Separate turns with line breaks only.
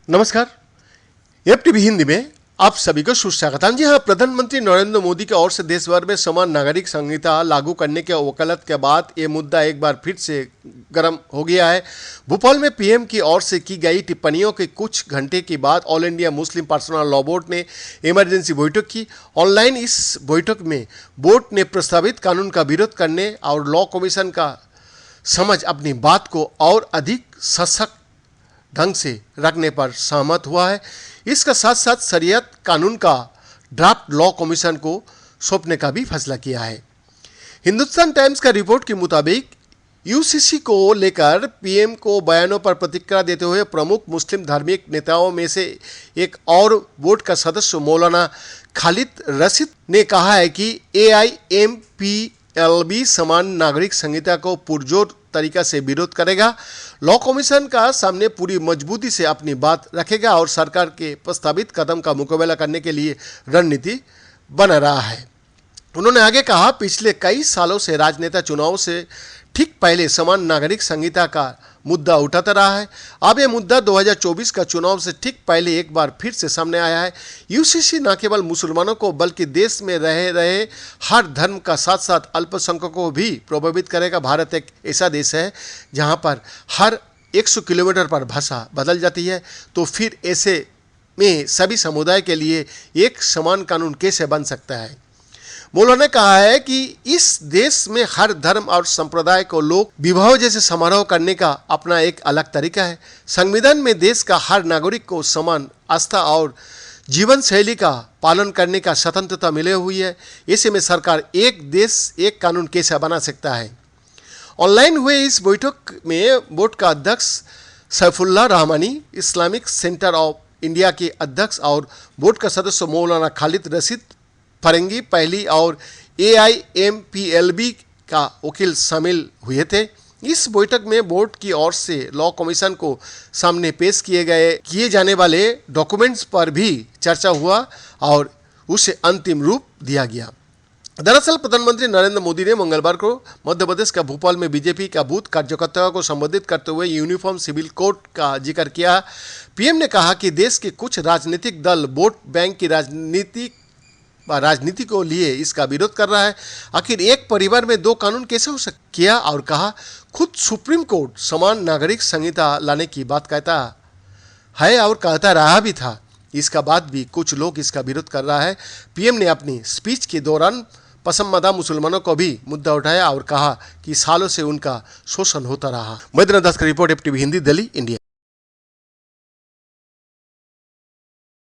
नमस्कार। एफटीवी हिंदी में आप सभी को सुस्वागतम। जी हाँ, प्रधानमंत्री नरेंद्र मोदी की ओर से देश भर में समान नागरिक संहिता लागू करने के वकालत के बाद ये मुद्दा एक बार फिर से गर्म हो गया है। भोपाल में पीएम की ओर से की गई टिप्पणियों के कुछ घंटे के बाद all India Muslim personal law board ने इमरजेंसी बैठक की। ऑनलाइन इस बैठक में बोर्ड ने प्रस्तावित कानून का विरोध करने और लॉ कमीशन का समझ अपनी बात को और अधिक सशक्त ढंग से रखने पर सहमत हुआ है। इसका साथ साथ शरीयत कानून का ड्राफ्ट लॉ कमीशन को सौंपने का भी फैसला किया है। हिंदुस्तान टाइम्स का रिपोर्ट के मुताबिक यूसीसी को लेकर पीएम को बयानों पर प्रतिक्रिया देते हुए प्रमुख मुस्लिम धार्मिक नेताओं में से एक और बोर्ड का सदस्य मौलाना खालिद रशीद ने कहा है कि AIMPLB समान नागरिक संहिता को पुरजोर तरीका से विरोध करेगा, लॉ कमीशन का सामने पूरी मजबूती से अपनी बात रखेगा और सरकार के प्रस्तावित कदम का मुकाबला करने के लिए रणनीति बना रहा है। उन्होंने आगे कहा, पिछले कई सालों से राजनेता चुनाव से ठीक पहले समान नागरिक संहिता का मुद्दा उठाता रहा है। अब यह मुद्दा 2024 का चुनाव से ठीक पहले एक बार फिर से सामने आया है। यूसीसी न केवल मुसलमानों को बल्कि देश में रह रहे हर धर्म का साथ साथ अल्पसंख्यकों को भी प्रभावित करेगा। भारत एक ऐसा देश है जहां पर हर 100 किलोमीटर पर भाषा बदल जाती है, तो फिर ऐसे में सभी समुदाय के लिए एक समान कानून कैसे बन सकता है। मौलाना ने कहा है कि इस देश में हर धर्म और संप्रदाय को लोग विवाह जैसे समारोह करने का अपना एक अलग तरीका है। संविधान में देश का हर नागरिक को समान आस्था और जीवन शैली का पालन करने का स्वतंत्रता मिले हुई है। ऐसे में सरकार एक देश एक कानून कैसे बना सकता है। ऑनलाइन हुए इस बैठक में बोर्ड का अध्यक्ष Saifullah Rahmani, Islamic centre of India के अध्यक्ष और बोर्ड का सदस्य मौलाना खालिद रशीद फरंगी पहली और AIMPLB का वकील शामिल हुए थे। इस बैठक में बोर्ड की ओर से लॉ कमीशन को सामने पेश किए जाने वाले डॉक्यूमेंट्स पर भी चर्चा हुआ और उसे अंतिम रूप दिया गया। दरअसल प्रधानमंत्री नरेंद्र मोदी ने मंगलवार को मध्य प्रदेश का भोपाल में बीजेपी का बूथ कार्यकर्ताओं को संबोधित करते हुए यूनिफॉर्म सिविल कोड का जिक्र किया। पीएम ने कहा कि देश के कुछ राजनीतिक दल वोट बैंक की राजनीति को लिए इसका विरोध कर रहा है। आखिर एक परिवार में दो कानून कैसे हो सकते किया और कहा, खुद सुप्रीम कोर्ट समान नागरिक संहिता लाने की बात कहता है और कहता रहा भी था। इसका बाद भी कुछ लोग इसका विरोध कर रहा है। पीएम ने अपनी स्पीच के दौरान पसंदीदा मुसलमानों को भी मुद्दा उठाया और कहा कि सालों से उनका शोषण होता रहा। मदन दास का report, FTV Hindi, Delhi, India.